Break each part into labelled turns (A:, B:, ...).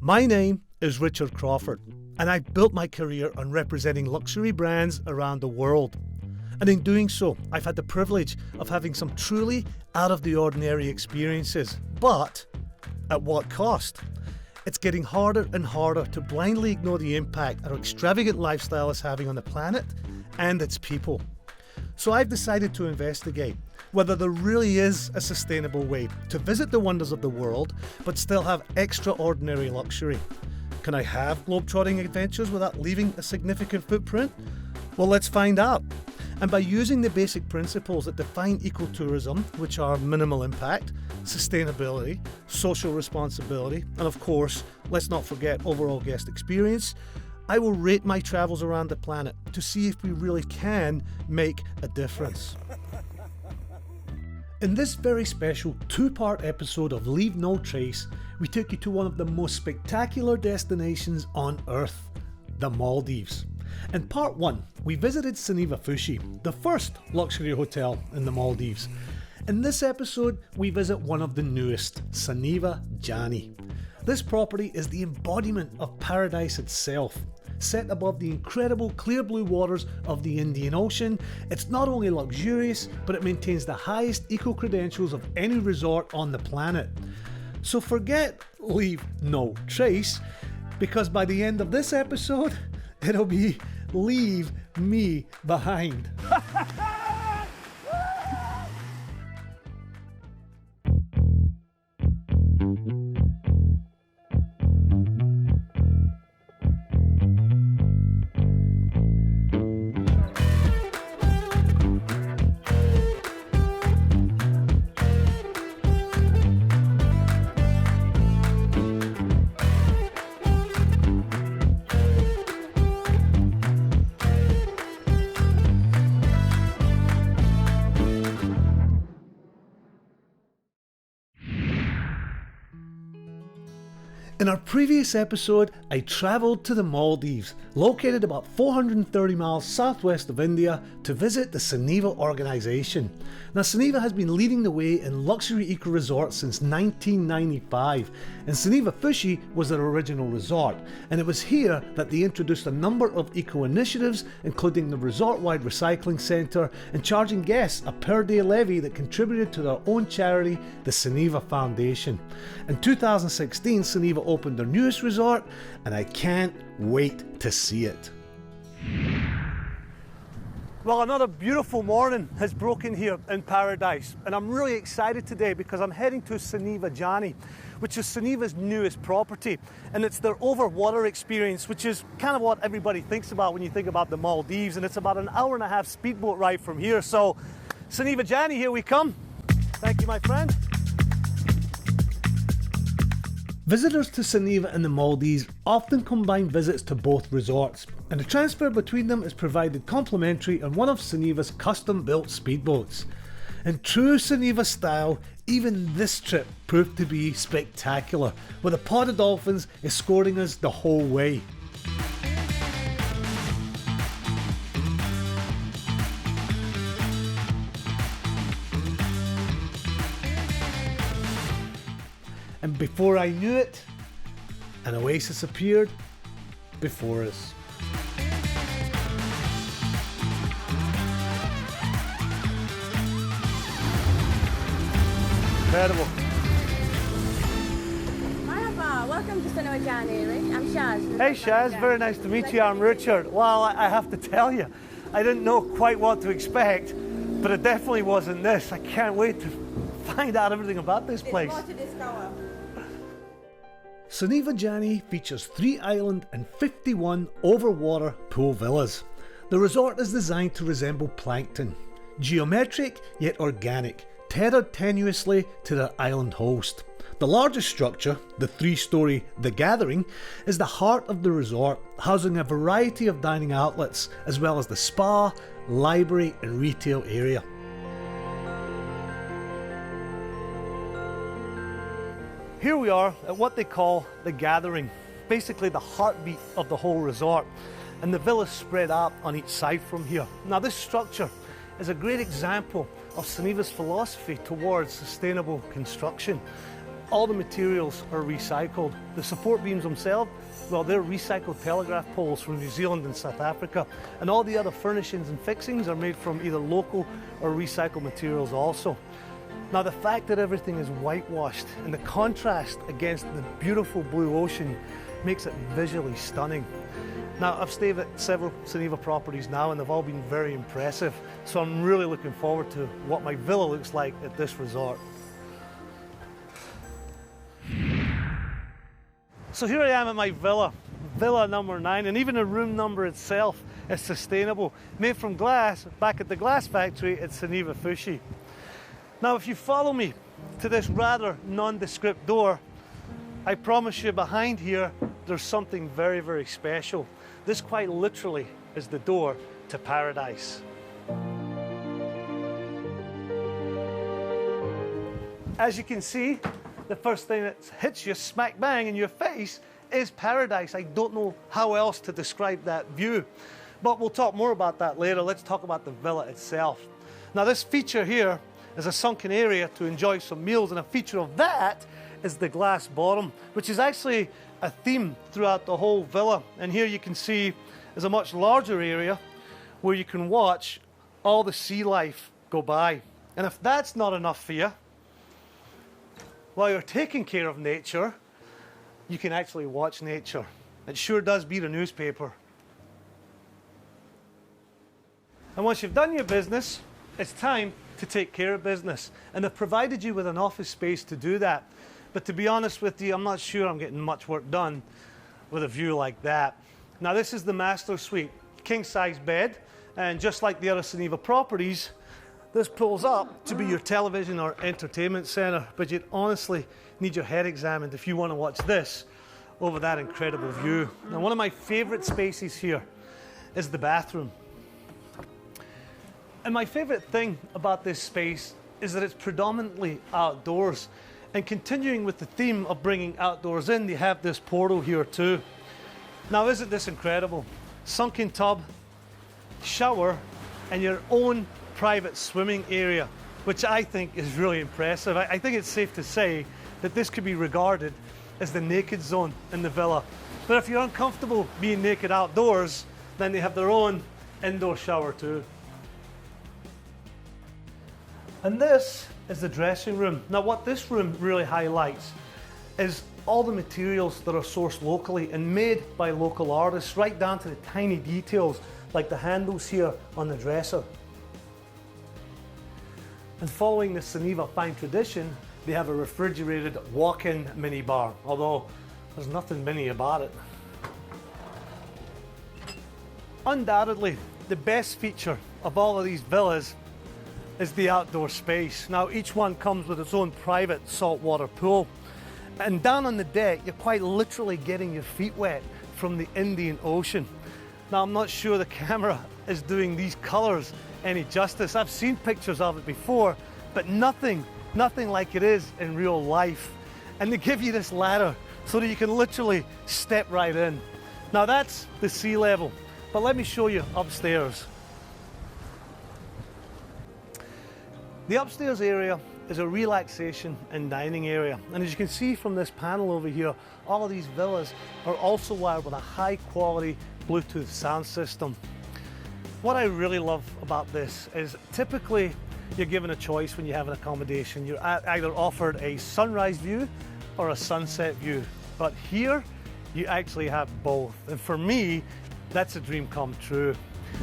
A: My name is Richard Crawford, and I've built my career on representing luxury brands around the world. And in doing so, I've had the privilege of having some truly out-of-the-ordinary experiences. But at what cost? It's getting harder and harder to blindly ignore the impact our extravagant lifestyle is having on the planet and its people. So I've decided to investigate whether there really is a sustainable way to visit the wonders of the world but still have extraordinary luxury. Can I have globe-trotting adventures without leaving a significant footprint? Well, let's find out. And by using the basic principles that define ecotourism, which are minimal impact, sustainability, social responsibility, and of course, let's not forget overall guest experience, I will rate my travels around the planet to see if we really can make a difference. In this very special two-part episode of Leave No Trace, we took you to one of the most spectacular destinations on Earth, the Maldives. In part 1, we visited Suniva Jani, the first luxury hotel in the Maldives. In this episode, we visit one of the newest, Suniva Jani. This property is the embodiment of paradise itself. Set above the incredible clear blue waters of the Indian Ocean, it's not only luxurious, but it maintains the highest eco-credentials of any resort on the planet. So forget Leave No Trace, because by the end of this episode, it'll be Leave Me Behind. In our previous episode, I travelled to the Maldives, located about 430 miles southwest of India, to visit the Suniva organisation. Now, Suniva has been leading the way in luxury eco-resorts since 1995, and Suniva Jani was their original resort, and it was here that they introduced a number of eco-initiatives, including the resort-wide recycling centre and charging guests a per-day levy that contributed to their own charity, the Suniva Foundation. In 2016, Suniva opened their newest resort, and I can't wait to see it. Well, another beautiful morning has broken here in paradise, and I'm really excited today because I'm heading to Suniva Jani, which is Suniva's newest property, and it's their overwater experience, which is kind of what everybody thinks about when you think about the Maldives, and it's about an hour and a half speedboat ride from here. So Suniva Jani, here we come. Thank you, my friend. Visitors to Suniva in the Maldives often combine visits to both resorts, and the transfer between them is provided complimentary on one of Suniva's custom-built speedboats. In true Suniva style, even this trip proved to be spectacular, with a pod of dolphins escorting us the whole way. And before I knew it, an oasis appeared before us. Incredible.
B: Merhaba, welcome to Suniva Jani. I'm Shaz.
A: Hey Shaz, very nice to meet you. I'm Richard. Well, I have to tell you, I didn't know quite what to expect, but it definitely wasn't this. I can't wait to find out everything about this place.
B: There's more to discover.
A: Suniva Jani features 3 island and 51 overwater pool villas. The resort is designed to resemble plankton, geometric yet organic, tethered tenuously to the island host. The largest structure, the 3-storey The Gathering, is the heart of the resort, housing a variety of dining outlets as well as the spa, library and retail area. Here we are at what they call The Gathering, basically the heartbeat of the whole resort, and the villas spread out on each side from here. Now, this structure is a great example of Suniva's philosophy towards sustainable construction. all the materials are recycled. The support beams themselves, well, they're recycled telegraph poles from New Zealand and South Africa. And all the other furnishings and fixings are made from either local or recycled materials also. Now, the fact that everything is whitewashed and the contrast against the beautiful blue ocean makes it visually stunning. Now, I've stayed at several Suniva properties now and they've all been very impressive. So I'm really looking forward to what my villa looks like at this resort. So here I am at my villa, villa number 9, and even the room number itself is sustainable, made from glass back at the glass factory at Suniva Fushi. Now, if you follow me to this rather nondescript door, I promise you behind here, there's something very, very special. This quite literally is the door to paradise. As you can see, the first thing that hits you smack bang in your face is paradise. I don't know how else to describe that view, but we'll talk more about that later. Let's talk about the villa itself. Now, this feature here is a sunken area to enjoy some meals, and a feature of that is the glass bottom, which is actually a theme throughout the whole villa. And here you can see is a much larger area where you can watch all the sea life go by. And if that's not enough for you, while you're taking care of nature, you can actually watch nature. It sure does beat a newspaper. And once you've done your business, it's time to take care of business. And they've provided you with an office space to do that. But to be honest with you, I'm not sure I'm getting much work done with a view like that. Now, this is the master suite, king-size bed, and just like the other Suniva properties, this pulls up to be your television or entertainment center, but you'd honestly need your head examined if you want to watch this over that incredible view. Now, one of my favorite spaces here is the bathroom. And my favorite thing about this space is that it's predominantly outdoors. And continuing with the theme of bringing outdoors in, they have this portal here too. Now, isn't this incredible? Sunken tub, shower, and your own private swimming area, which I think is really impressive. I think it's safe to say that this could be regarded as the naked zone in the villa. But if you're uncomfortable being naked outdoors, then they have their own indoor shower too. And this is the dressing room. Now, what this room really highlights is all the materials that are sourced locally and made by local artists, right down to the tiny details like the handles here on the dresser. And following the Suniva fine tradition, they have a refrigerated walk-in mini bar, although there's nothing mini about it. Undoubtedly, the best feature of all of these villas is the outdoor space. Now, each one comes with its own private saltwater pool. And down on the deck, you're quite literally getting your feet wet from the Indian Ocean. Now, I'm not sure the camera is doing these colors any justice. I've seen pictures of it before, but nothing like it is in real life. And they give you this ladder so that you can literally step right in. Now, that's the sea level, but let me show you upstairs. The upstairs area is a relaxation and dining area. And as you can see from this panel over here, all of these villas are also wired with a high quality Bluetooth sound system. What I really love about this is typically you're given a choice when you have an accommodation. You're either offered a sunrise view or a sunset view. But here you actually have both. And for me, that's a dream come true.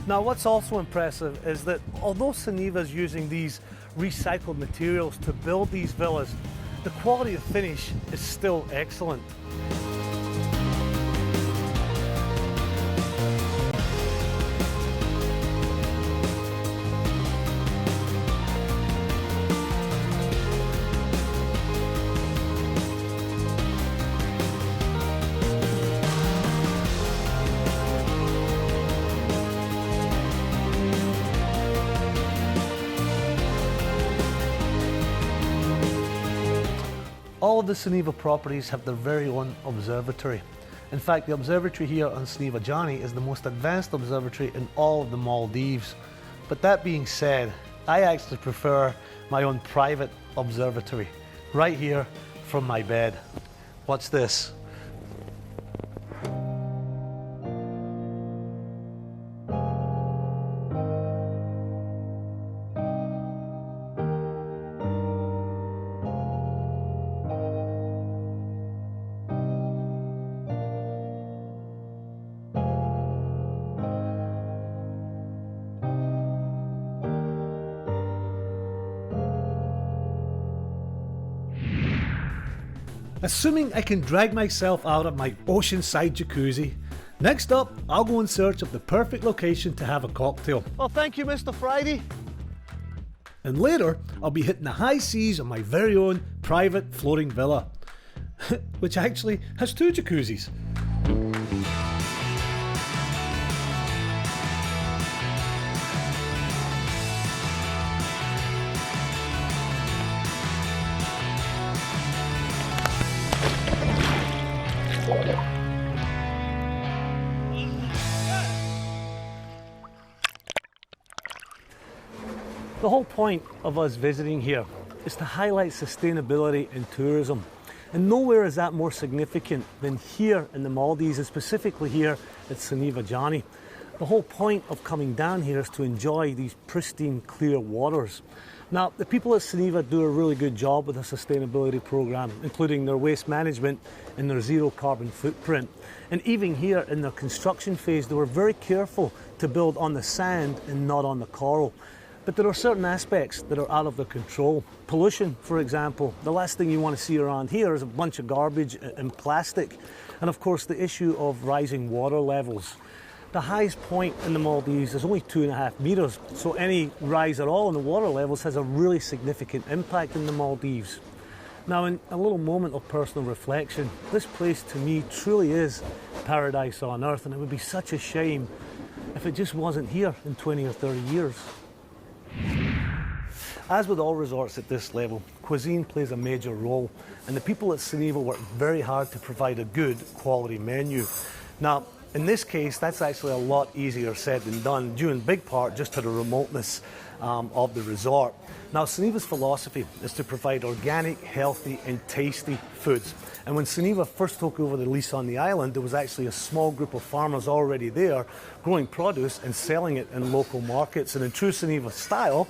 A: Now, what's also impressive is that although Suniva is using these recycled materials to build these villas, the quality of finish is still excellent. All of the Suniva properties have their very own observatory. In fact, the observatory here on Suniva Jani is the most advanced observatory in all of the Maldives. But that being said, I actually prefer my own private observatory right here from my bed. What's this? Assuming I can drag myself out of my oceanside jacuzzi, next up I'll go in search of the perfect location to have a cocktail. Well, thank you, Mr. Friday. And later I'll be hitting the high seas on my very own private floating villa, which actually has 2 jacuzzis. The whole point of us visiting here is to highlight sustainability in tourism. And nowhere is that more significant than here in the Maldives, and specifically here at Suniva Jani. The whole point of coming down here is to enjoy these pristine, clear waters. Now, the people at Suniva do a really good job with the sustainability program, including their waste management and their zero carbon footprint. And even here in their construction phase, they were very careful to build on the sand and not on the coral. But there are certain aspects that are out of their control. Pollution, for example. The last thing you want to see around here is a bunch of garbage and plastic. And of course, the issue of rising water levels. The highest point in the Maldives is only 2.5 meters, so any rise at all in the water levels has a really significant impact in the Maldives. Now, in a little moment of personal reflection, this place to me truly is paradise on earth, and it would be such a shame if it just wasn't here in 20 or 30 years. As with all resorts at this level, cuisine plays a major role, and the people at Suniva work very hard to provide a good quality menu. Now, in this case, that's actually a lot easier said than done, due in big part just to the remoteness of the resort. Now, Suniva's philosophy is to provide organic, healthy and tasty foods. And when Suniva first took over the lease on the island, there was actually a small group of farmers already there growing produce and selling it in local markets. And in true Suniva style,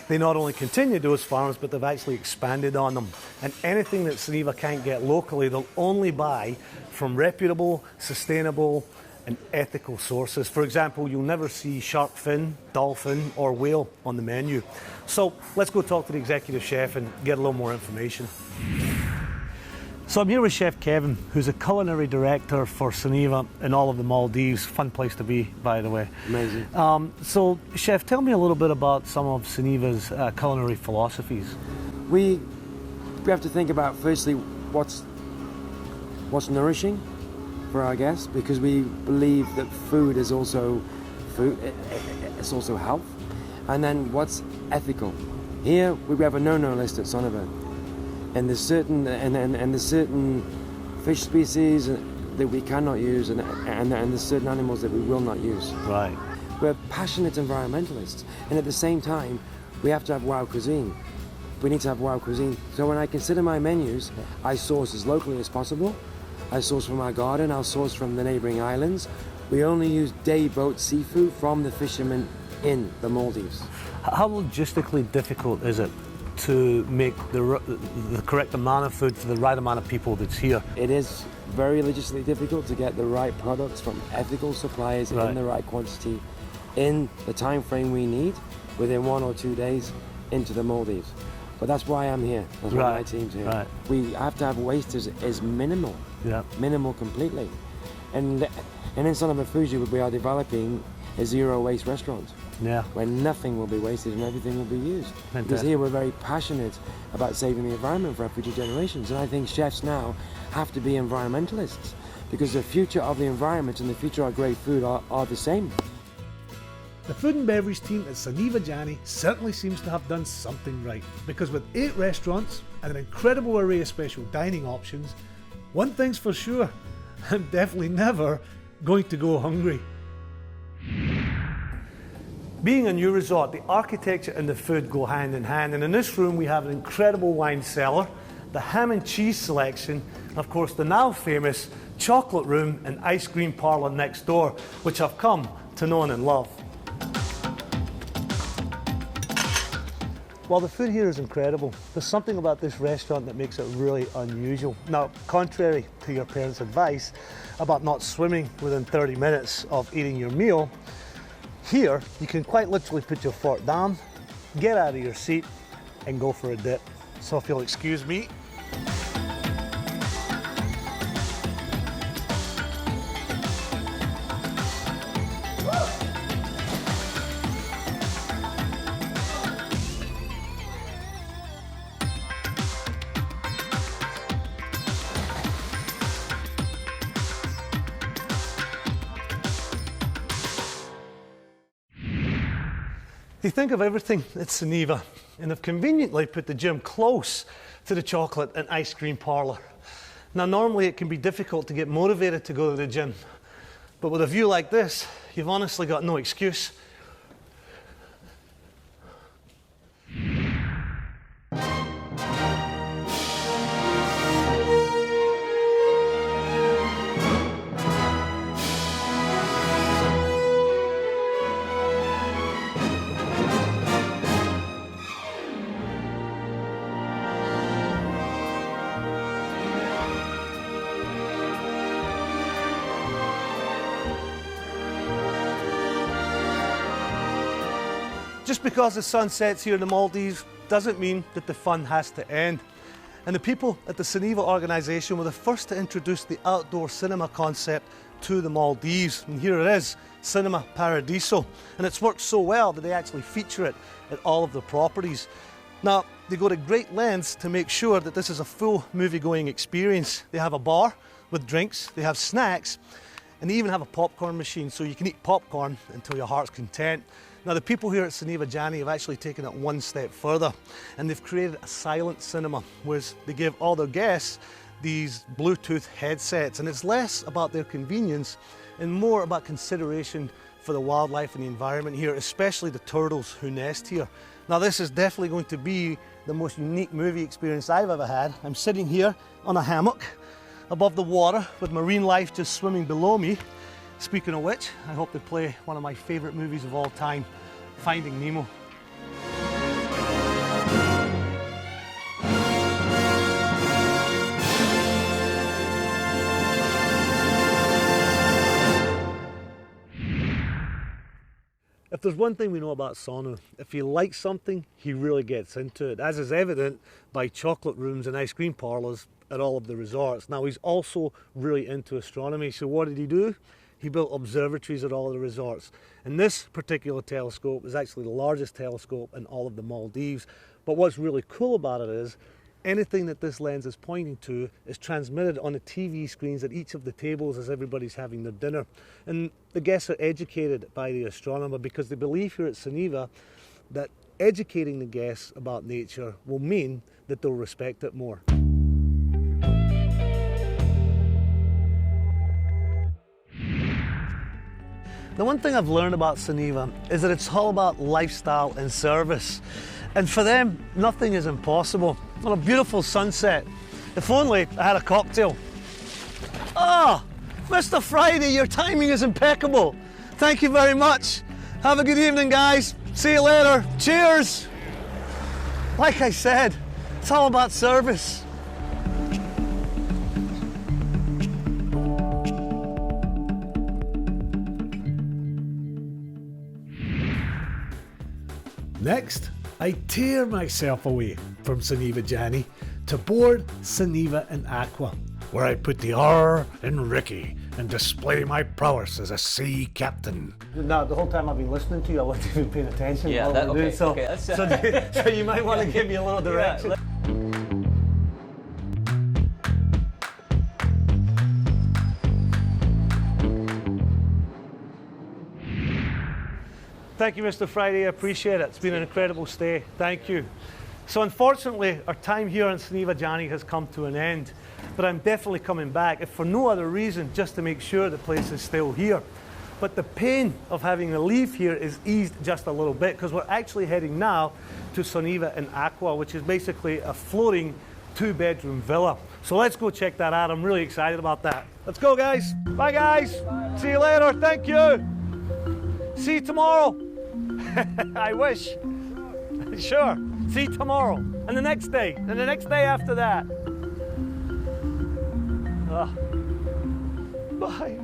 A: they not only continued those farms, but they've actually expanded on them. And anything that Suniva can't get locally, they'll only buy from reputable, sustainable and ethical sources. For example, you'll never see shark fin, dolphin or whale on the menu. So let's go talk to the executive chef and get a little more information. So I'm here with Chef Kevin, who's a culinary director for Suniva in all of the Maldives. Fun place to be, by the way.
C: Amazing.
A: So, Chef, tell me a little bit about some of Suniva's culinary philosophies.
C: We have to think about, firstly, what's nourishing for our guests, because we believe that food is also food, it's also health. And then what's ethical. Here we have a no-no list at Suniva. And there's certain fish species that we cannot use, and there's certain animals that we will not use.
A: Right.
C: We're passionate environmentalists, and at the same time, we have to have wow cuisine. We need to have wow cuisine. So when I consider my menus, I source as locally as possible. I source from our garden. I'll source from the neighbouring islands. We only use day boat seafood from the fishermen in the Maldives.
A: How logistically difficult is it to make the correct amount of food for the right amount of people that's here?
C: It is very logistically difficult to get the right products from ethical suppliers in the right quantity in the time frame we need within 1 or 2 days into the Maldives. But that's why I'm here. That's why my team's here.
A: Right.
C: We have to have waste is minimal.
A: Yeah.
C: Minimal completely. And in Suniva Fuji, we are developing a zero waste restaurant.
A: Yeah.
C: Where nothing will be wasted and everything will be used.
A: Fantastic.
C: Because here we're very passionate about saving the environment for our future generations. And I think chefs now have to be environmentalists, because the future of the environment and the future of great food are the same.
A: The food and beverage team at Suniva Jani certainly seems to have done something right, because with 8 restaurants and an incredible array of special dining options, one thing's for sure, I'm definitely never going to go hungry. Being a new resort, the architecture and the food go hand in hand, and in this room we have an incredible wine cellar the ham and cheese selection, and of course the now famous chocolate room and ice cream parlour next door, which I've come to know and love. While the food here is incredible, there's something about this restaurant that makes it really unusual. Now, contrary to your parents' advice about not swimming within 30 minutes of eating your meal, here you can quite literally put your fork down, get out of your seat and go for a dip. So if you'll excuse me. You think of everything at Suniva, and have conveniently put the gym close to the chocolate and ice cream parlour. Now, normally it can be difficult to get motivated to go to the gym, but with a view like this, you've honestly got no excuse. Just because the sun sets here in the Maldives doesn't mean that the fun has to end. And the people at the Suniva organisation were the first to introduce the outdoor cinema concept to the Maldives. And here it is, Cinema Paradiso. And it's worked so well that they actually feature it at all of the properties. Now, they go to great lengths to make sure that this is a full movie-going experience. They have a bar with drinks, they have snacks, and they even have a popcorn machine, so you can eat popcorn until your heart's content. Now, the people here at Suniva Jani have actually taken it one step further, and they've created a silent cinema, where they give all their guests these Bluetooth headsets, and it's less about their convenience and more about consideration for the wildlife and the environment here, especially the turtles who nest here. Now, this is definitely going to be the most unique movie experience I've ever had. I'm sitting here on a hammock above the water with marine life just swimming below me. Speaking of which, I hope they play one of my favourite movies of all time, Finding Nemo. If there's one thing we know about Sonu, if he likes something, he really gets into it, as is evident by chocolate rooms and ice cream parlours at all of the resorts. Now, he's also really into astronomy, so what did he do? He built observatories at all of the resorts. And this particular telescope is actually the largest telescope in all of the Maldives. But what's really cool about it is anything that this lens is pointing to is transmitted on the TV screens at each of the tables as everybody's having their dinner. And the guests are educated by the astronomer because they believe here at Suniva that educating the guests about nature will mean that they'll respect it more. The one thing I've learned about Suniva is that it's all about lifestyle and service. And for them, nothing is impossible. On a beautiful sunset, if only I had a cocktail. Ah, Mr. Friday, your timing is impeccable. Thank you very much. Have a good evening, guys. See you later. Cheers. Like I said, it's all about service. Next, I tear myself away from Suniva Jani to board Suniva and Aqua, where I put the R in Ricky and display my prowess as a sea captain. Now, the whole time I've been listening to you, I wasn't even paying attention.
D: Yeah, that, okay,
A: so,
D: okay, that's,
A: so you might want to give me a little direction.
D: Yeah,
A: Thank you, Mr. Friday. I appreciate it. It's been an incredible stay. Thank you. So unfortunately, our time here on Suniva Jani has come to an end, but I'm definitely coming back, if for no other reason, just to make sure the place is still here. But the pain of having to leave here is eased just a little bit, because we're actually heading now to Suniva and Aqua, which is basically a floating 2-bedroom villa. So let's go check that out. I'm really excited about that. Let's go, guys. Bye, guys. See you later. Thank you. See you tomorrow. I wish. Sure. See you tomorrow. And the next day. And the next day after that. Bye.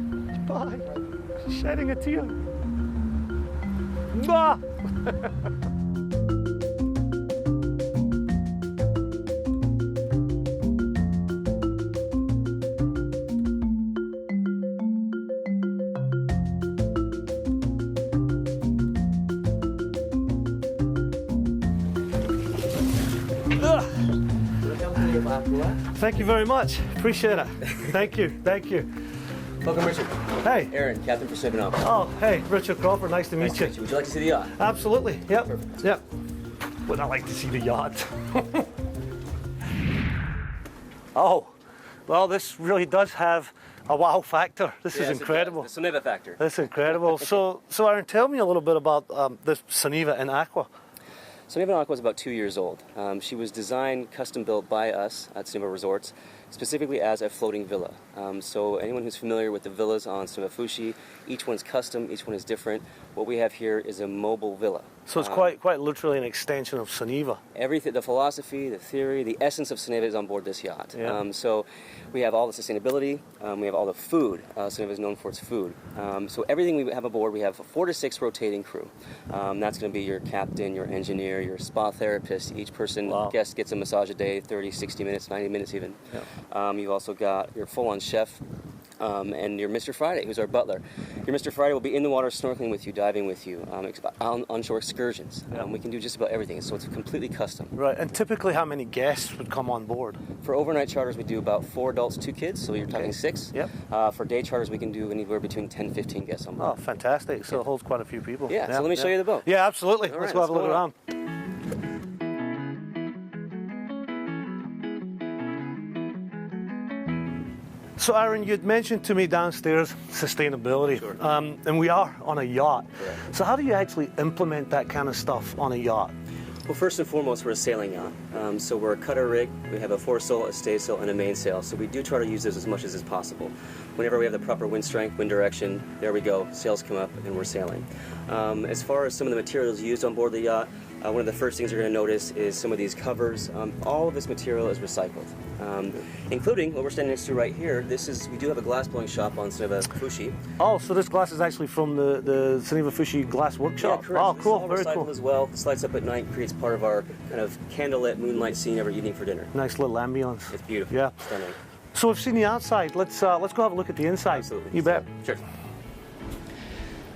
A: Bye. Shedding a tear. Bah. Thank you very much. Appreciate it. Thank you. Thank you.
D: Welcome, Richard.
A: Hey.
D: Aaron, Captain for Suniva Jani.
A: Oh, hey, Richard Crawford. Nice to meet you.
D: Would you like to see the yacht?
A: Absolutely. Yep.
D: Perfect.
A: Yep. Would I like to see the yacht? Oh, well, this really does have a wow factor. This is incredible.
D: The Suniva factor.
A: That's incredible. So Aaron, tell me a little bit about this Suniva and Aqua.
D: Suniva Jani was about 2 years old. She was designed, custom built by us at Suniva Resorts, specifically as a floating villa. So anyone who's familiar with the villas on Suniva Fushi, each one's custom, each one is different. What we have here is a mobile villa.
A: So it's quite literally an extension of Suniva.
D: Everything, the philosophy, the theory, the essence of Suniva is on board this yacht.
A: Yeah.
D: So we have all the sustainability, we have all the food. Suniva is known for its food. So everything we have aboard, we have a 4 to 6 rotating crew. That's going to be your captain, your engineer, your spa therapist. Each person, guest gets a massage a day, 30, 60 minutes, 90 minutes even. Yeah. You've also got your full-on chef. And your Mr. Friday, who's our butler. Your Mr. Friday will be in the water snorkeling with you, diving with you, onshore excursions. We can do just about everything, so it's completely custom.
A: Right, and typically how many guests would come on board?
D: For overnight charters, we do about 4 adults, 2 kids, so you're talking 6.
A: Yep.
D: For day charters, we can do anywhere between 10 and 15 guests on board.
A: Oh, fantastic. So it holds quite a few people.
D: Yeah, so let me show you the boat.
A: Yeah, absolutely.
D: All
A: Let's
D: right,
A: go have a look around. So Aaron, you'd mentioned to me downstairs sustainability,
D: Sure.
A: And we are on a yacht.
D: Correct.
A: So how do you actually implement that kind of stuff on a yacht?
D: Well, first and foremost, we're a sailing yacht. So we're a cutter rig. We have a foresail, a staysail, and a mainsail. So we do try to use this as much as is possible. Whenever we have the proper wind strength, wind direction, there we go. Sails come up, and we're sailing. As far as some of the materials used on board the yacht, one of the first things you're going to notice is some of these covers. All of this material is recycled, including what we're standing next to right here. We do have a glass blowing shop on Suniva Fushi.
A: Oh, so this glass is actually from the Suniva Fushi glass workshop?
D: Yeah, correct.
A: Oh, cool.
D: It's all
A: Very
D: recycled
A: cool.
D: as well. This lights up at night, creates part of our kind of candlelit moonlight scene every evening for dinner.
A: Nice little ambience.
D: It's beautiful.
A: Yeah.
D: Stunning.
A: So we've seen the outside. Let's go have a look at the inside.
D: Absolutely.
A: You bet.
D: Sure.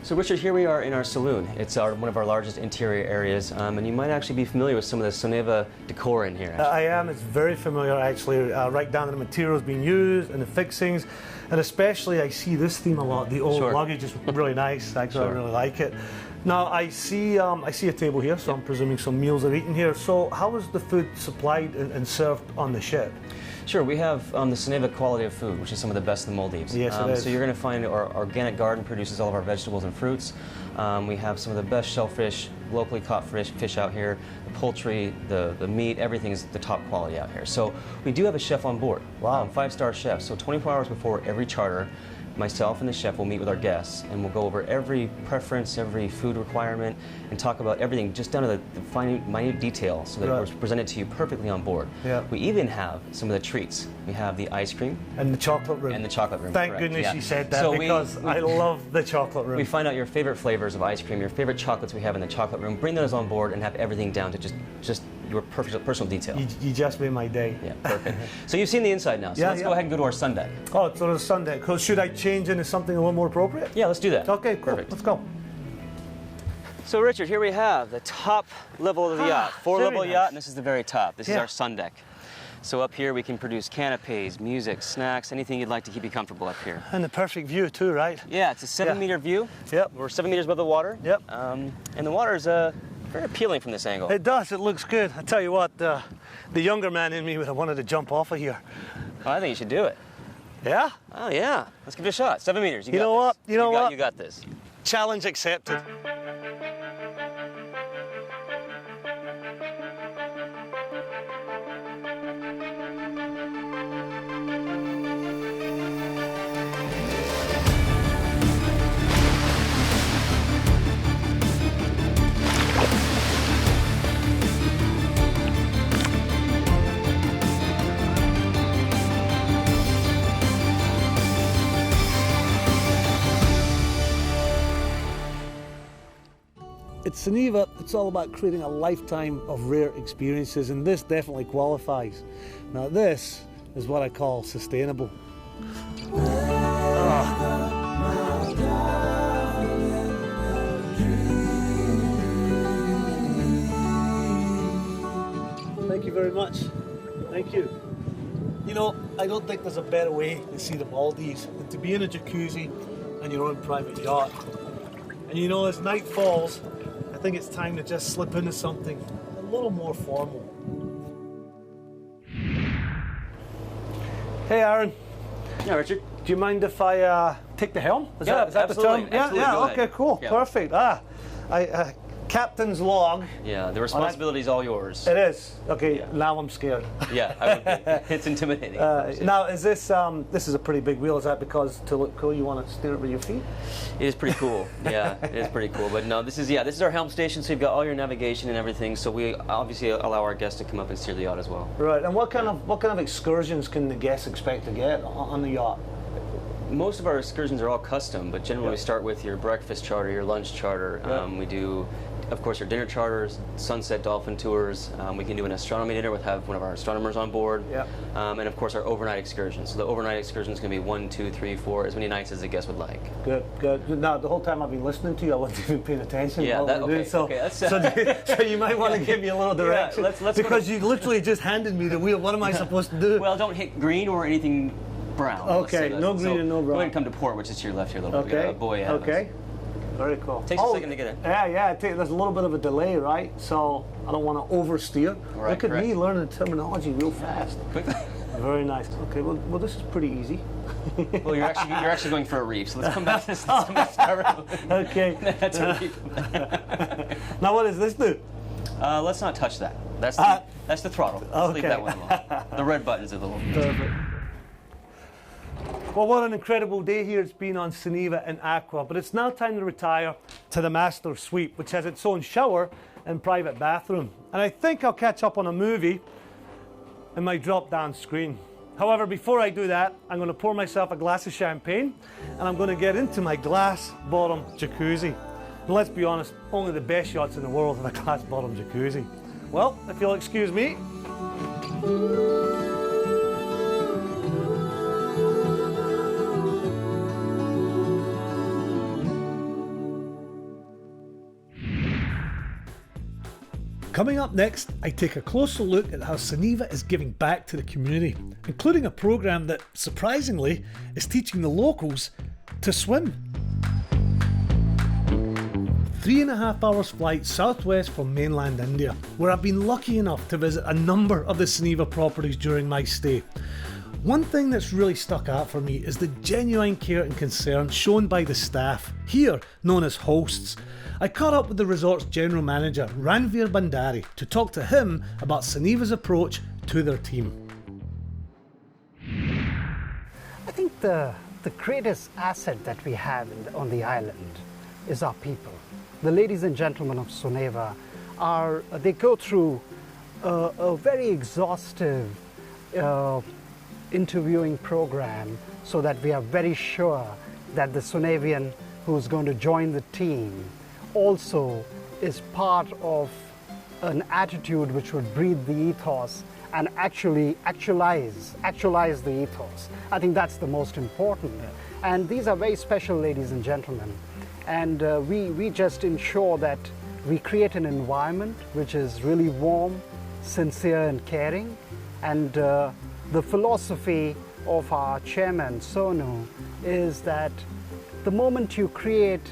D: So Richard, here we are in our saloon. It's one of our largest interior areas, and you might actually be familiar with some of the Suniva decor in here.
A: I am. It's very familiar, actually, right down to the materials being used and the fixings, and especially I see this theme a lot. The old luggage is really nice. Actually, I really like it. Now I see a table here, so I'm presuming some meals are eaten here. So how is the food supplied and served on the ship?
D: Sure, we have the Suniva quality of food, which is some of the best in the Maldives.
A: Yes, it is.
D: So you're going to find our organic garden produces all of our vegetables and fruits. We have some of the best shellfish, locally caught fish out here. The poultry, the meat, everything is the top quality out here. So we do have a chef on board.
A: Wow.
D: 5-star chef. So 24 hours before every charter, myself and the chef will meet with our guests, and we'll go over every preference, every food requirement, and talk about everything just down to the minute detail, so that we're presented to you perfectly on board.
A: Yeah.
D: We even have some of the treats. We have the ice cream.
A: And the chocolate room.
D: And the chocolate room.
A: Thank goodness you said that, because I love the chocolate room.
D: We find out your favorite flavors of ice cream, your favorite chocolates we have in the chocolate room, bring those on board, and have everything down to just your personal detail.
A: You just made my day.
D: Yeah, perfect. So you've seen the inside now, so let's go ahead and go to our sun deck.
A: Oh, so the sun deck. Should I change into something a little more appropriate?
D: Yeah, let's do that.
A: Okay, cool.
D: Perfect.
A: Let's go.
D: So Richard, here we have the top level of the yacht. 4-level yacht, and this is the very top. This is our sun deck. So up here we can produce canapes, music, snacks, anything you'd like to keep you comfortable up here.
A: And the perfect view too, right?
D: Yeah, it's a 7-meter view.
A: Yep.
D: We're 7 meters above the water.
A: Yep.
D: And the water is very appealing from this angle.
A: It does. It looks good. I tell you what, the younger man in me would have wanted to jump off of here.
D: Well, I think you should do it.
A: Yeah?
D: Oh yeah. Let's give it a shot. 7 meters.
A: You know what? You know what?
D: You got this.
A: Challenge accepted. At Suniva, it's all about creating a lifetime of rare experiences, and this definitely qualifies. Now this is what I call sustainable. Thank you very much. Thank you. You know, I don't think there's a better way to see the Maldives than to be in a jacuzzi on your own private yacht. And you know, as night falls, I think it's time to just slip into something a little more formal. Hey, Aaron.
E: Yeah, Richard.
A: Do you mind if I take the helm? Is that the
E: absolutely.
A: term? Yeah, okay, cool,
E: Yeah.
A: perfect. Captain's log.
E: Yeah, the responsibility is all yours.
A: It is. Okay,
E: Yeah.
A: now I'm scared.
E: Yeah, I would be. It's intimidating.
A: Now, is this this is a pretty big wheel? Is that because to look cool you want to steer it with your feet?
E: It is pretty cool. Yeah, it is pretty cool. But no, this is our helm station, so you've got all your navigation and everything. So we obviously allow our guests to come up and steer the yacht as well.
A: Right. And what kind of excursions can the guests expect to get on the yacht?
E: Most of our excursions are all custom, but generally we start with your breakfast charter, your lunch charter.
A: Yeah.
E: We do, of course, your dinner charters, sunset dolphin tours. We can do an astronomy dinner with have one of our astronomers on board.
A: Yeah.
E: And of course our overnight excursion. So the overnight excursion is going to be 1, 2, 3, 4, as many nights as the guest would like.
A: Good, good. Now, the whole time I've been listening to you, I wasn't even paying attention.
E: Yeah,
A: while we're doing, so you might want to give me a little direction.
E: Yeah, let's
A: because you literally just handed me the wheel. What am I supposed to do?
E: Well, don't hit green or anything brown. let's
A: Okay,
E: say that.
A: no green and no brown.
E: Go ahead and come to port, which is to your left here a little bit.
A: Okay.
E: We got a buoy ahead of us.
A: Okay. Very cool.
E: Takes a second to get in.
A: Yeah. There's a little bit of a delay, right? So I don't want to oversteer.
E: Right,
A: Look at
E: correct.
A: me learning the terminology real fast.
E: Quickly.
A: Very nice. Okay. Well, this is pretty easy.
E: Well, you're actually going for a reef. So let's come back to this. Let's come back to our
A: Okay.
E: That's a reef.
A: Now, what does this do?
E: Let's not touch that. That's the throttle. Let's leave that one alone. The red buttons are the little.
A: Perfect. Well, what an incredible day here it's been on Suniva and Aqua, but it's now time to retire to the master suite, which has its own shower and private bathroom. And I think I'll catch up on a movie in my drop-down screen. However, before I do that, I'm going to pour myself a glass of champagne and I'm going to get into my glass-bottom jacuzzi. And let's be honest, only the best yachts in the world have a glass-bottom jacuzzi. Well, if you'll excuse me. Coming up next, I take a closer look at how Suniva is giving back to the community, including a program that, surprisingly, is teaching the locals to swim. 3.5 hours flight southwest from mainland India, where I've been lucky enough to visit a number of the Suniva properties during my stay. One thing that's really stuck out for me is the genuine care and concern shown by the staff, here known as hosts. I caught up with the resort's general manager, Ranveer Bandari, to talk to him about Suniva's approach to their team.
F: I think the greatest asset that we have on the island is our people. The ladies and gentlemen of Suniva they go through a very exhaustive interviewing program so that we are very sure that the Sunivian who's going to join the team also is part of an attitude which would breathe the ethos and actually actualize the ethos. I think that's the most important. And these are very special ladies and gentlemen. And we just ensure that we create an environment which is really warm, sincere and caring. And the philosophy of our chairman, Sonu, is that the moment you create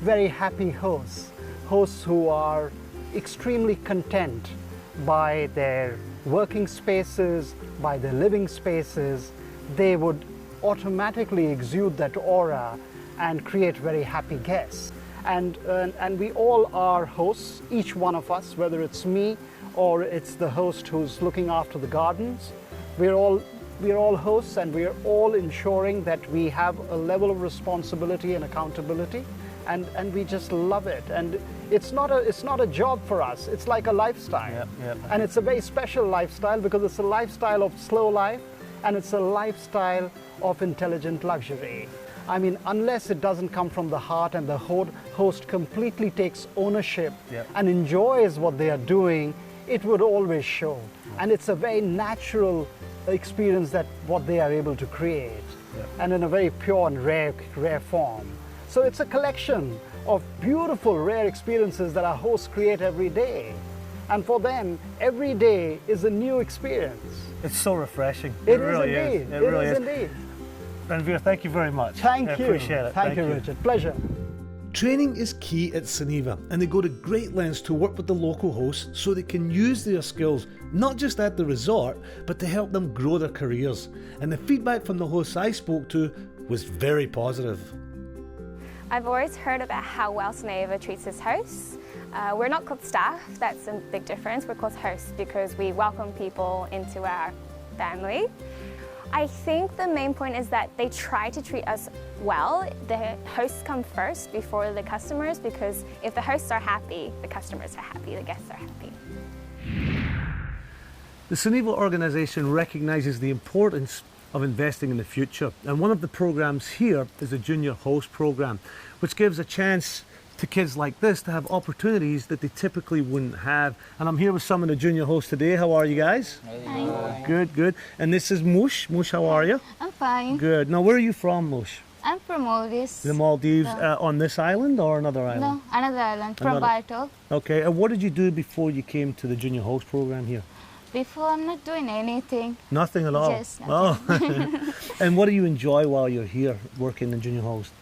F: very happy hosts who are extremely content by their working spaces, by their living spaces, they would automatically exude that aura and create very happy guests. And we all are hosts, each one of us, whether it's me or it's the host who's looking after the gardens. We're all hosts, and we're all ensuring that we have a level of responsibility and accountability, and we just love it. And it's not a job for us, it's like a lifestyle.
A: Yep.
F: And it's a very special lifestyle because it's a lifestyle of slow life, and it's a lifestyle of intelligent luxury. I mean, unless it doesn't come from the heart and the host completely takes ownership and enjoys what they are doing, it would always show. And it's a very natural experience that what they are able to create, and in a very pure and rare form. So it's a collection of beautiful, rare experiences that our hosts create every day. And for them, every day is a new experience.
A: It's so refreshing.
F: It really is. It really is indeed.
A: Ranveer, thank you very much.
F: Thank you.
A: I appreciate it.
F: Thank you, Richard. Pleasure.
A: Training is key at Suniva, and they go to great lengths to work with the local hosts so they can use their skills not just at the resort, but to help them grow their careers. And the feedback from the hosts I spoke to was very positive.
G: I've always heard about how well Suniva treats its hosts. We're not called staff, that's a big difference. We're called hosts because we welcome people into our family. I think the main point is that they try to treat us well. The hosts come first before the customers, because if the hosts are happy, the customers are happy, the guests are happy.
A: The Suniva organisation recognises the importance of investing in the future, and one of the programmes here is the Junior Host Programme, which gives a chance to kids like this to have opportunities that they typically wouldn't have. And I'm here with some of the junior hosts today. How are you guys?
H: Hi.
A: Good, good. And this is Mush. Mush, how are you?
H: I'm fine.
A: Good. Now, where are you from, Mush?
H: I'm from Maldives.
A: The Maldives, on this island or another island?
H: No, another island, from Bartok.
A: Okay, and what did you do before you came to the Junior Host Programme here?
H: Before, I'm not doing anything.
A: Nothing at all?
H: Just nothing.
A: Oh. And what do you enjoy while you're here working in Junior Host?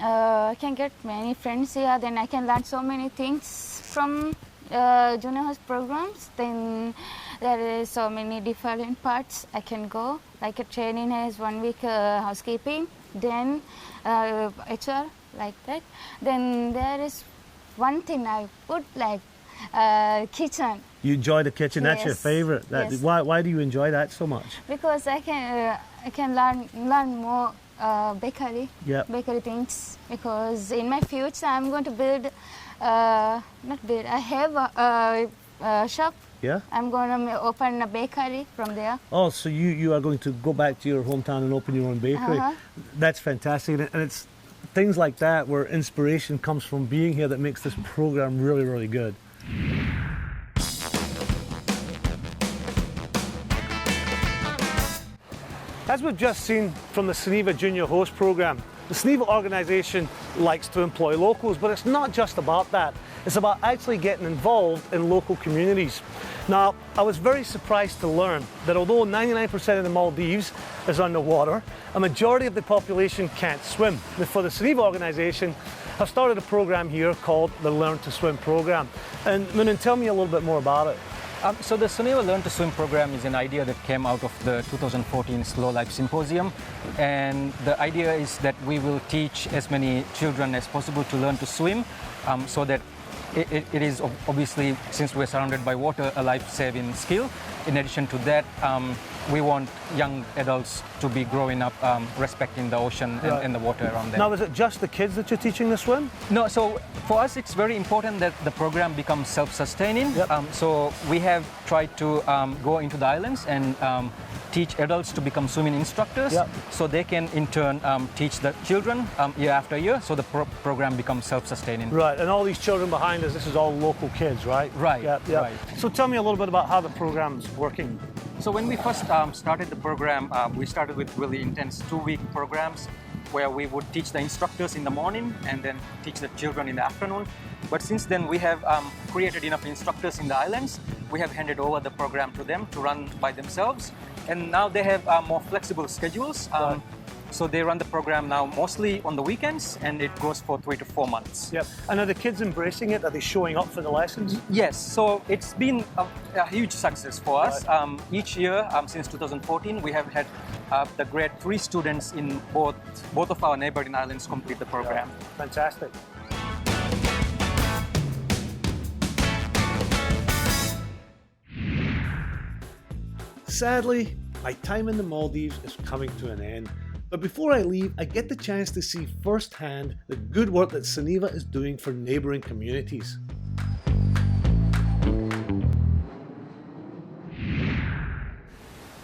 H: I can get many friends here, then I can learn so many things from Junior Host programs. Then there is so many different parts I can go. Like a training has 1 week housekeeping, then HR, like that. Then there is one thing I would like, kitchen.
A: You enjoy the kitchen, that's your
H: Yes.
A: favourite.
H: Yes.
A: Why do you enjoy that so much?
H: Because I can learn more bakery things, because in my future I'm going to build I have a shop.
A: Yeah?
H: I'm going to open a bakery from there.
A: Oh, so you are going to go back to your hometown and open your own bakery. That's fantastic, and it's things like that where inspiration comes from being here that makes this program really, really good. As we've just seen from the Suniva Junior Host Programme, the Suniva organisation likes to employ locals, but it's not just about that. It's about actually getting involved in local communities. Now, I was very surprised to learn that although 99% of the Maldives is underwater, a majority of the population can't swim. For the Suniva organisation, I've started a programme here called the Learn to Swim Programme. And Munin, tell me a little bit more about it.
I: So the Suniva Learn to Swim program is an idea that came out of the 2014 Slow Life Symposium, and the idea is that we will teach as many children as possible to learn to swim, so that it is obviously, since we're surrounded by water, a life-saving skill. In addition to that, we want young adults to be growing up respecting the ocean and the water around them.
A: Now, is it just the kids that you're teaching to swim?
I: No, so for us it's very important that the program becomes self-sustaining. So we have tried to go into the islands and teach adults to become swimming instructors, so they can in turn teach the children year after year, so the program becomes self-sustaining.
A: Right, and all these children behind us, this is all local kids, right?
I: Right, right.
A: So tell me a little bit about how the program's working.
I: So when we first started the program, we started with really intense 2-week programs where we would teach the instructors in the morning and then teach the children in the afternoon. But since then we have created enough instructors in the islands. We have handed over the program to them to run by themselves. And now they have more flexible schedules. So they run the program now mostly on the weekends, and it goes for 3 to 4 months.
A: Yep. And are the kids embracing it? Are they showing up for the lessons?
I: Yes. So it's been a huge success for us. Each year since 2014, we have had the grade 3 students in both of our neighboring islands complete the program.
A: Fantastic. Sadly, my time in the Maldives is coming to an end. But before I leave, I get the chance to see firsthand the good work that Suniva is doing for neighbouring communities.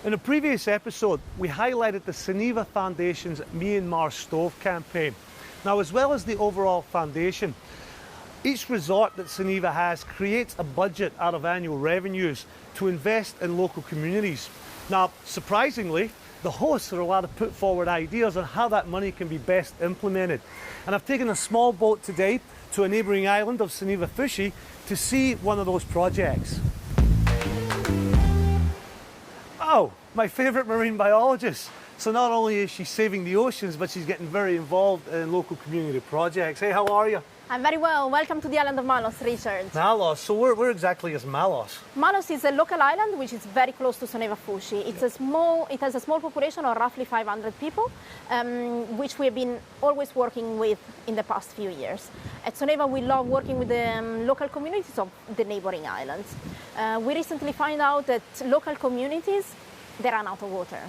A: In a previous episode, we highlighted the Suniva Foundation's Myanmar Stove campaign. Now, as well as the overall foundation, each resort that Suniva has creates a budget out of annual revenues to invest in local communities. Now, surprisingly, the hosts are allowed to put forward ideas on how that money can be best implemented. And I've taken a small boat today to a neighbouring island of Suniva Fushi to see one of those projects. Oh, my favourite marine biologist. So not only is she saving the oceans, but she's getting very involved in local community projects. Hey, how are you?
B: I'm very well. Welcome to the island of Malos, Richard.
A: Malos. So where exactly is Malos?
B: Malos is a local island which is very close to Suniva Fushi. It has a small population of roughly 500 people, which we have been always working with in the past few years. At Suniva, we love working with the local communities of the neighboring islands. We recently found out that local communities, they run out of water.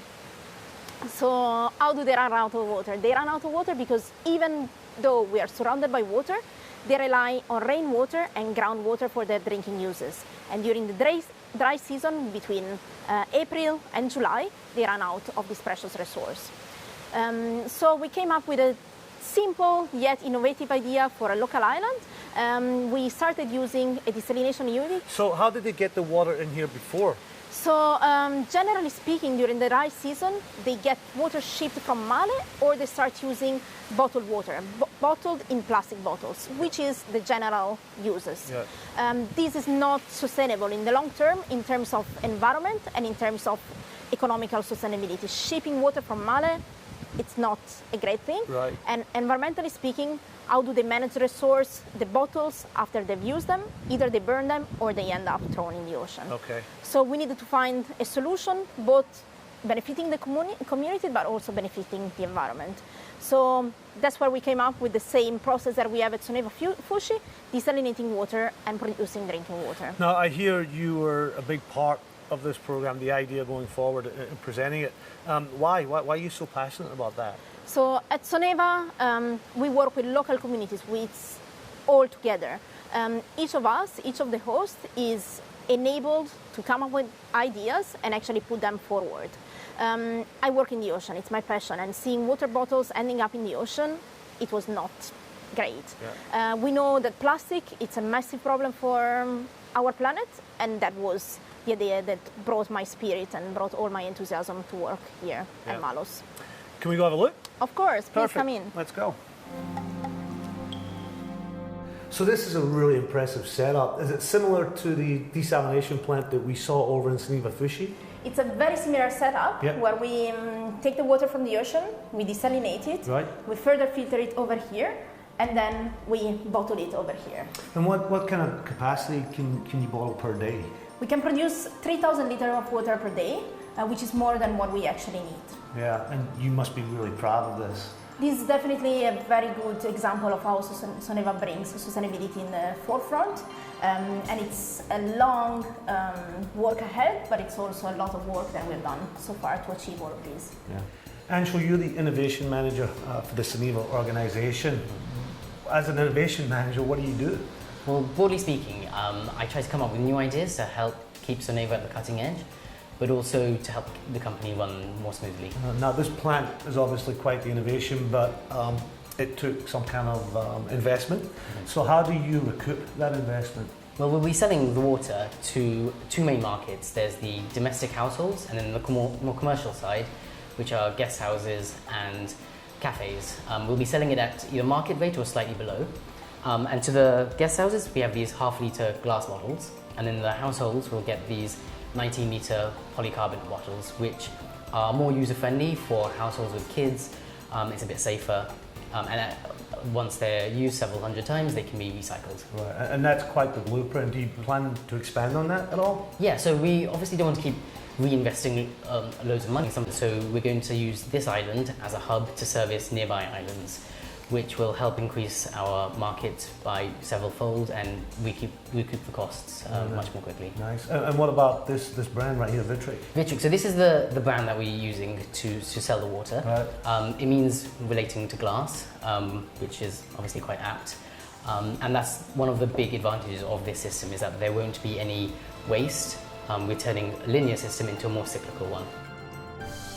B: So how do they run out of water? They run out of water because even though we are surrounded by water, they rely on rainwater and groundwater for their drinking uses. And during the dry season, between April and July, they run out of this precious resource. So we came up with a simple yet innovative idea for a local island. We started using a desalination unit.
A: So how did they get the water in here before?
B: So generally speaking, during the dry season, they get water shipped from Male, or they start using bottled water, bottled in plastic bottles, which is the general uses. Yeah. This is not sustainable in the long term in terms of environment and in terms of economical sustainability. Shipping water from Male, it's not a great thing.
A: Right.
B: And environmentally speaking, how do they manage the resource, the bottles, after they've used them? Either they burn them or they end up thrown in the ocean.
A: Okay.
B: So we needed to find a solution, both benefiting the community but also benefiting the environment. So that's where we came up with the same process that we have at Suniva Fushi, desalinating water and producing drinking water.
A: Now, I hear you were a big part of this program, the idea going forward and presenting it. Why are you so passionate about that?
B: So at Suniva, we work with local communities, with all together. Each of us, each of the hosts, is enabled to come up with ideas and actually put them forward. I work in the ocean, it's my passion, and seeing water bottles ending up in the ocean, it was not great. Yeah. We know that plastic, it's a massive problem for our planet, and that was the idea that brought my spirit and brought all my enthusiasm to work here at Malos.
A: Can we go have a look?
B: Of course, please.
A: Perfect.
B: Come in.
A: Let's go. So this is a really impressive setup. Is it similar to the desalination plant that we saw over in Suniva Fushi?
B: It's a very similar setup where we take the water from the ocean, we desalinate it, we further filter it over here, and then we bottle it over here.
A: And what kind of capacity can you bottle per day?
B: We can produce 3,000 liters of water per day, which is more than what we actually need.
A: Yeah, and you must be really proud of this.
B: This is definitely a very good example of how Suniva brings sustainability in the forefront. And it's a long work ahead, but it's also a lot of work that we've done so far to achieve all of this.
A: Yeah. Anshul, you're the innovation manager for the Suniva organization. As an innovation manager, what do you do?
J: Well, broadly speaking, I try to come up with new ideas to help keep Suniva at the cutting edge, but also to help the company run more smoothly.
A: Now, this plant is obviously quite the innovation, but it took some kind of investment. Mm-hmm. So how do you recoup that investment?
J: Well, we'll be selling the water to two main markets. There's the domestic households and then the more commercial side, which are guest houses and cafes. We'll be selling it at either market rate or slightly below. And to the guest houses, we have these half-litre glass bottles, and in the households, we'll get these 19-litre polycarbonate bottles, which are more user-friendly for households with kids. It's a bit safer, and once they're used several hundred times, they can be recycled.
A: Right, and that's quite the blueprint. Do you plan to expand on that at all?
J: Yeah, so we obviously don't want to keep reinvesting loads of money, so we're going to use this island as a hub to service nearby islands, which will help increase our market by several fold and recoup the costs much more quickly.
A: Nice. And what about this brand right here, Vitric?
J: Vitric. So this is the brand that we're using to sell the water. Right. It means relating to glass, which is obviously quite apt. And that's one of the big advantages of this system, is that there won't be any waste. We're turning a linear system into a more cyclical one.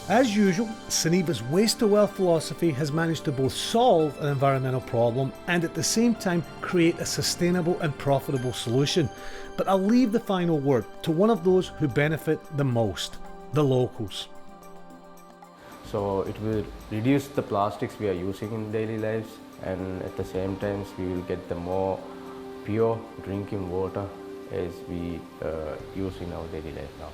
A: As usual, Suniva's waste to wealth philosophy has managed to both solve an environmental problem and at the same time create a sustainable and profitable solution. But I'll leave the final word to one of those who benefit the most, the locals.
K: So it will reduce the plastics we are using in daily lives, and at the same time we will get the more pure drinking water as we use in our daily life now.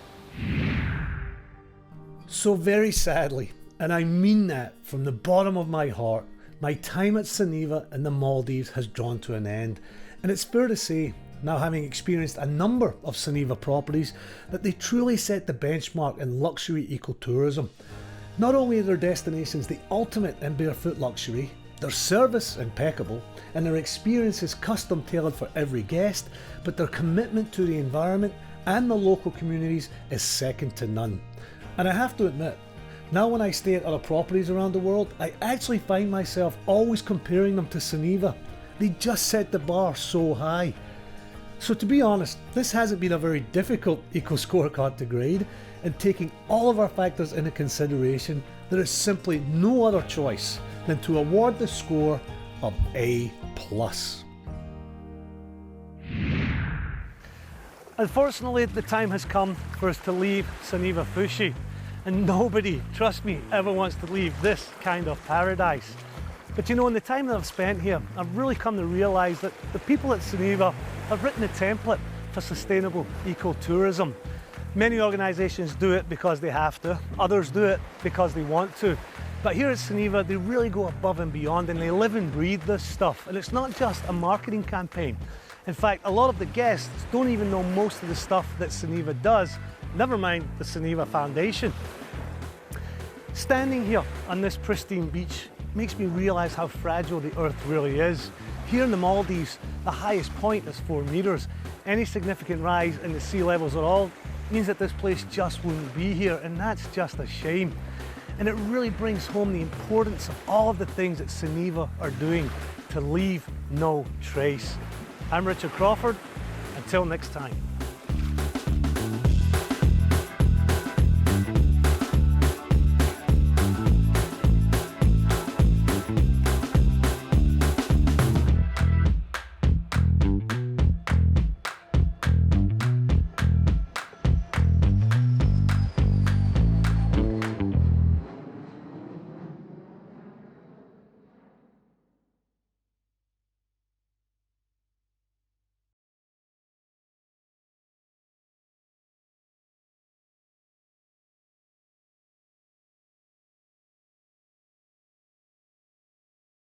A: So very sadly, and I mean that from the bottom of my heart, my time at Suniva and the Maldives has drawn to an end. And it's fair to say, now having experienced a number of Suniva properties, that they truly set the benchmark in luxury ecotourism. Not only are their destinations the ultimate in barefoot luxury, their service impeccable, and their experience is custom tailored for every guest, but their commitment to the environment and the local communities is second to none. And I have to admit, now when I stay at other properties around the world, I actually find myself always comparing them to Suniva. They just set the bar so high. So to be honest, this hasn't been a very difficult eco scorecard to grade, and taking all of our factors into consideration, there is simply no other choice than to award the score of A+. Unfortunately, the time has come for us to leave Suniva Fushi, and nobody, trust me, ever wants to leave this kind of paradise. But you know, in the time that I've spent here, I've really come to realise that the people at Suniva have written a template for sustainable ecotourism. Many organisations do it because they have to, others do it because they want to. But here at Suniva, they really go above and beyond, and they live and breathe this stuff. And it's not just a marketing campaign. In fact, a lot of the guests don't even know most of the stuff that Suniva does, never mind the Suniva Foundation. Standing here on this pristine beach makes me realise how fragile the earth really is. Here in the Maldives, the highest point is 4 metres. Any significant rise in the sea levels at all means that this place just wouldn't be here, and that's just a shame. And it really brings home the importance of all of the things that Suniva are doing to leave no trace. I'm Richard Crawford. Until next time.